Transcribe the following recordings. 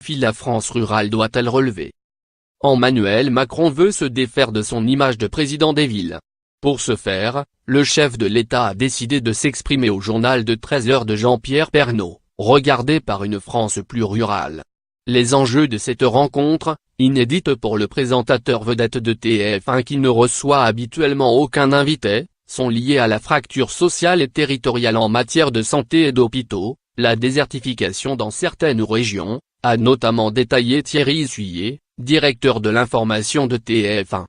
La France rurale doit-elle relever? Emmanuel Macron veut se défaire de son image de président des villes. Pour ce faire, le chef de l'État a décidé de s'exprimer au journal de 13h de Jean-Pierre Pernaut, regardé par une France plus rurale. Les enjeux de cette rencontre, inédite pour le présentateur vedette de TF1 qui ne reçoit habituellement aucun invité, sont liés à la fracture sociale et territoriale en matière de santé et d'hôpitaux, la désertification dans certaines régions, a notamment détaillé Thierry Issuyer, directeur de l'information de TF1.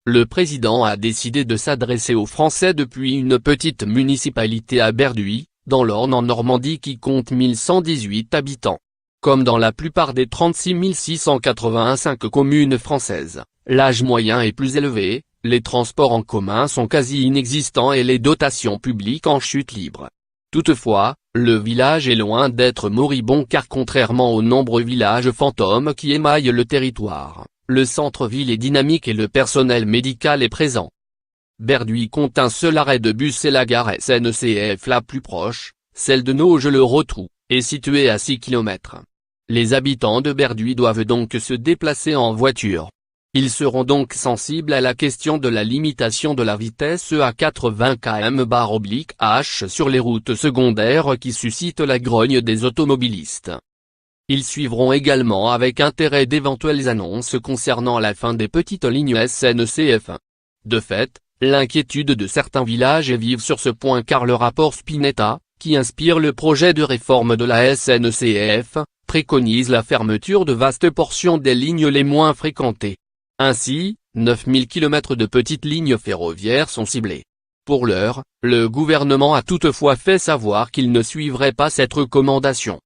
Le président a décidé de s'adresser aux Français depuis une petite municipalité à Berduy, dans l'Orne en Normandie qui compte 1118 habitants. Comme dans la plupart des 36 685 communes françaises, l'âge moyen est plus élevé, les transports en commun sont quasi inexistants et les dotations publiques en chute libre. Toutefois, le village est loin d'être moribond car contrairement aux nombreux villages fantômes qui émaillent le territoire, le centre-ville est dynamique et le personnel médical est présent. Berduy compte un seul arrêt de bus et la gare SNCF la plus proche, celle de Nogent-le-Rotrou, est située à 6 km. Les habitants de Berduy doivent donc se déplacer en voiture. Ils seront donc sensibles à la question de la limitation de la vitesse à 80 km/h sur les routes secondaires qui suscite la grogne des automobilistes. Ils suivront également avec intérêt d'éventuelles annonces concernant la fin des petites lignes SNCF. De fait, l'inquiétude de certains villages est vive sur ce point car le rapport Spinetta, qui inspire le projet de réforme de la SNCF, préconise la fermeture de vastes portions des lignes les moins fréquentées. Ainsi, 9000 km de petites lignes ferroviaires sont ciblées. Pour l'heure, le gouvernement a toutefois fait savoir qu'il ne suivrait pas cette recommandation.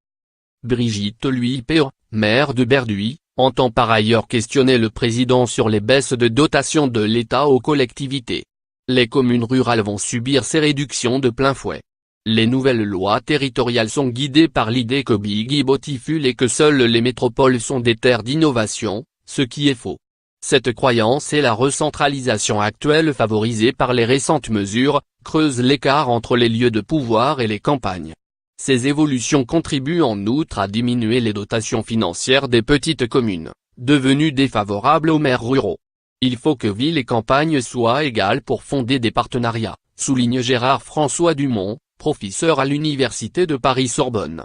Brigitte Louis-Péan, maire de Berduy, entend par ailleurs questionner le président sur les baisses de dotation de l'État aux collectivités. Les communes rurales vont subir ces réductions de plein fouet. Les nouvelles lois territoriales sont guidées par l'idée que Biggie botifule et que seules les métropoles sont des terres d'innovation, ce qui est faux. Cette croyance et la recentralisation actuelle favorisée par les récentes mesures, creusent l'écart entre les lieux de pouvoir et les campagnes. Ces évolutions contribuent en outre à diminuer les dotations financières des petites communes, devenues défavorables aux maires ruraux. Il faut que ville et campagne soient égales pour fonder des partenariats, souligne Gérard-François Dumont, professeur à l'Université de Paris-Sorbonne.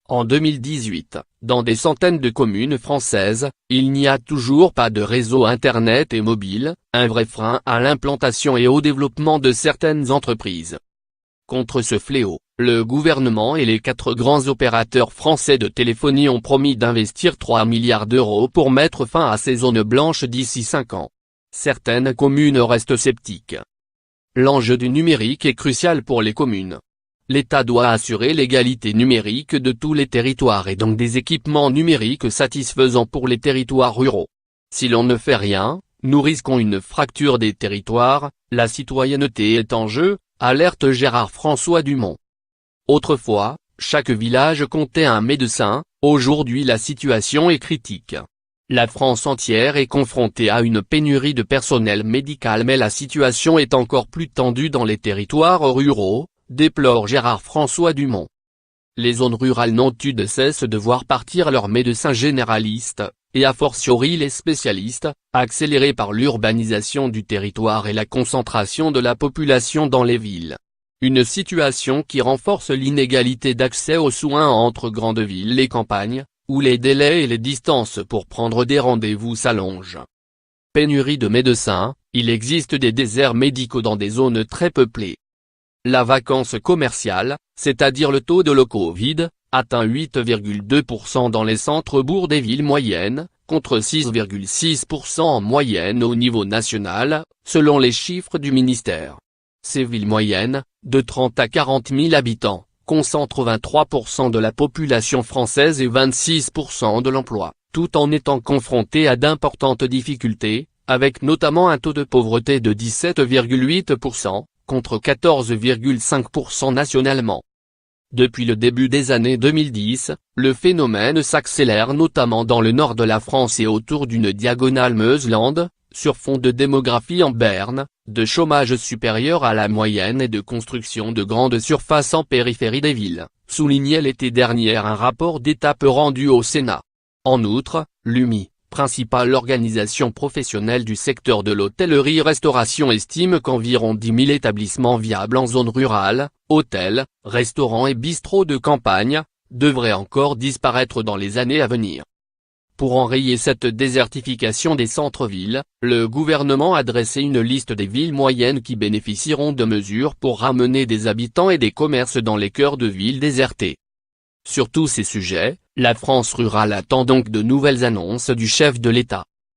En 2018, dans des centaines de communes françaises, il n'y a toujours pas de réseau Internet et mobile, un vrai frein à l'implantation et au développement de certaines entreprises. Contre ce fléau, le gouvernement et les 4 grands opérateurs français de téléphonie ont promis d'investir 3 milliards d'euros pour mettre fin à ces zones blanches d'ici 5 ans. Certaines communes restent sceptiques. L'enjeu du numérique est crucial pour les communes. L'État doit assurer l'égalité numérique de tous les territoires et donc des équipements numériques satisfaisants pour les territoires ruraux. Si l'on ne fait rien, nous risquons une fracture des territoires, la citoyenneté est en jeu, alerte Gérard-François Dumont. Autrefois, chaque village comptait un médecin, aujourd'hui la situation est critique. La France entière est confrontée à une pénurie de personnel médical mais la situation est encore plus tendue dans les territoires ruraux, déplore Gérard-François Dumont. Les zones rurales n'ont eu de cesse de voir partir leurs médecins généralistes, et a fortiori les spécialistes, accélérés par l'urbanisation du territoire et la concentration de la population dans les villes. Une situation qui renforce l'inégalité d'accès aux soins entre grandes villes et campagnes, où les délais et les distances pour prendre des rendez-vous s'allongent. Pénurie de médecins, il existe des déserts médicaux dans des zones très peuplées. La vacance commerciale, c'est-à-dire le taux de le Covid, atteint 8,2% dans les centres-bourgs des villes moyennes, contre 6,6% en moyenne au niveau national, selon les chiffres du ministère. Ces villes moyennes, de 30 à 40 000 habitants, concentrent 23% de la population française et 26% de l'emploi, tout en étant confrontées à d'importantes difficultés, avec notamment un taux de pauvreté de 17,8%, contre 14,5% nationalement. Depuis le début des années 2010, le phénomène s'accélère notamment dans le nord de la France et autour d'une diagonale Meuse-Land, sur fond de démographie en berne, de chômage supérieur à la moyenne et de construction de grandes surfaces en périphérie des villes, soulignait l'été dernier un rapport d'étape rendu au Sénat. En outre, l'UMI, principale organisation professionnelle du secteur de l'hôtellerie-restauration, estime qu'environ 10 000 établissements viables en zone rurale, hôtels, restaurants et bistrots de campagne, devraient encore disparaître dans les années à venir. Pour enrayer cette désertification des centres-villes, le gouvernement a dressé une liste des villes moyennes qui bénéficieront de mesures pour ramener des habitants et des commerces dans les cœurs de villes désertées. Sur tous ces sujets, la France rurale attend donc de nouvelles annonces du chef de l'État.